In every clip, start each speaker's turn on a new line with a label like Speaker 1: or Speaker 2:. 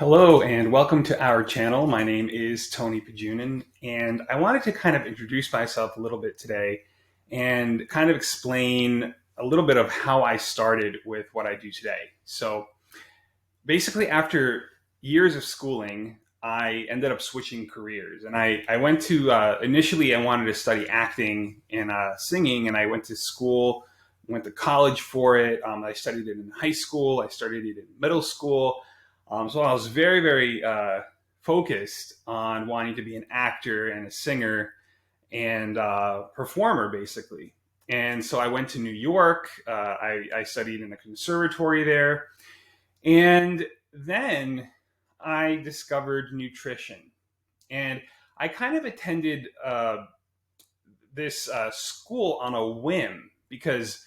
Speaker 1: Hello and welcome to our channel. My name is Tony Pajunin, and I wanted to kind of introduce myself a little bit today and kind of explain a little bit of how I started with what I do today. So basically, after years of schooling, I ended up switching careers. And I went to, initially, I wanted to study acting and singing, and I went to school, went to college for it. I studied it in high school, I studied it in middle school. So I was very, very focused on wanting to be an actor and a singer and performer, basically. And so I went to New York. I studied in a conservatory there. And then I discovered nutrition. And I kind of attended this school on a whim because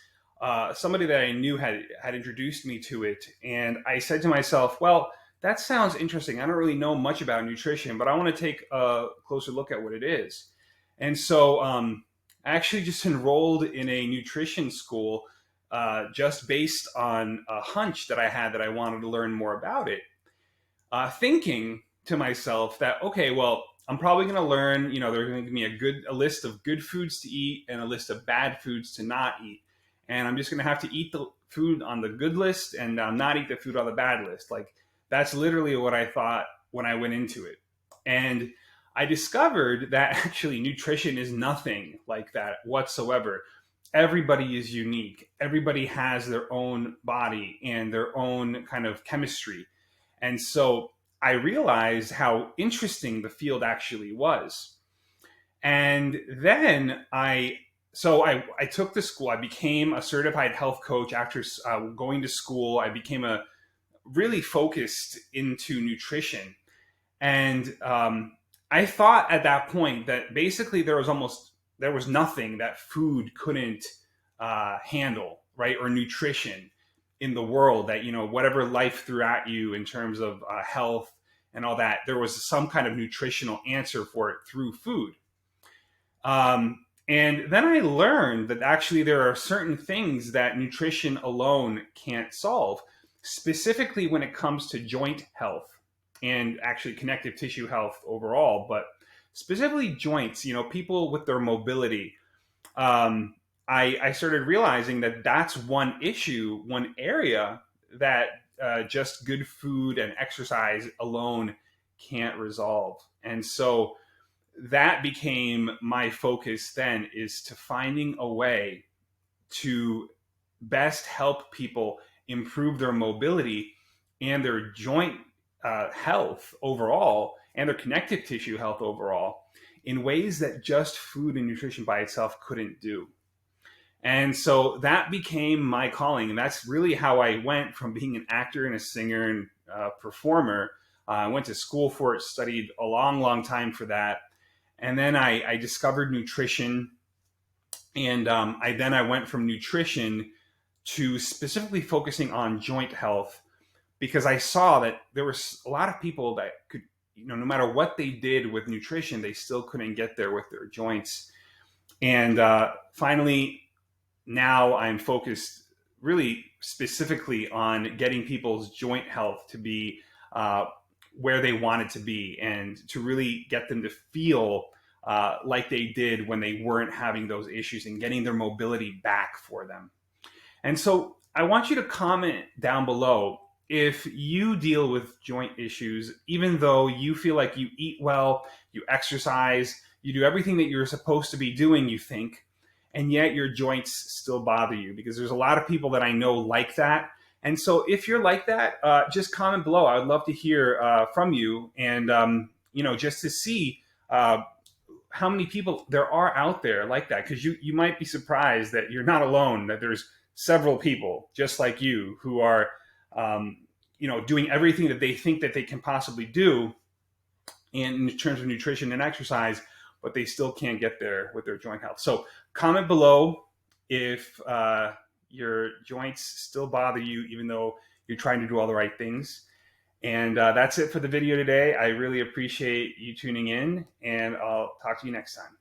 Speaker 1: somebody that I knew had introduced me to it, and I said to myself, "Well, that sounds interesting. I don't really know much about nutrition, but I want to take a closer look at what it is." And so I actually just enrolled in a nutrition school just based on a hunch that I had that I wanted to learn more about it, thinking to myself that, okay, well, I'm probably going to learn, they're going to give me a list of good foods to eat and a list of bad foods to not eat. And I'm just going to have to eat the food on the good list and not eat the food on the bad list. Like, that's literally what I thought when I went into it. And I discovered that actually nutrition is nothing like that whatsoever. Everybody is unique. Everybody has their own body and their own kind of chemistry. And so I realized how interesting the field actually was. And then I took the school. I became a certified health coach after going to school. I became a really focused into nutrition. And I thought at that point that basically there was nothing that food couldn't handle, right? Or nutrition in the world that, whatever life threw at you in terms of health and all that, there was some kind of nutritional answer for it through food. And then I learned that actually there are certain things that nutrition alone can't solve, specifically when it comes to joint health and actually connective tissue health overall, but specifically joints, people with their mobility. I started realizing that that's one issue, one area that just good food and exercise alone can't resolve. And so that became my focus then, is to finding a way to best help people improve their mobility and their joint health overall and their connective tissue health overall in ways that just food and nutrition by itself couldn't do. And so that became my calling. And that's really how I went from being an actor and a singer and performer. I went to school for it, studied a long, long time for that. And then I discovered nutrition. And I went from nutrition to specifically focusing on joint health, because I saw that there was a lot of people that could, no matter what they did with nutrition, they still couldn't get there with their joints. And finally, now I'm focused really specifically on getting people's joint health to be where they want it to be, and to really get them to feel like they did when they weren't having those issues, and getting their mobility back for them. And so I want you to comment down below if you deal with joint issues, even though you feel like you eat well, you exercise, you do everything that you're supposed to be doing, you think, and yet your joints still bother you, because there's a lot of people that I know like that. And so if you're like that, just comment below. I would love to hear from you, and just to see how many people there are out there like that, because you might be surprised that you're not alone, that there's several people just like you who are doing everything that they think that they can possibly do in terms of nutrition and exercise, but they still can't get there with their joint health. So comment below if your joints still bother you, even though you're trying to do all the right things. And that's it for the video today. I really appreciate you tuning in, and I'll talk to you next time.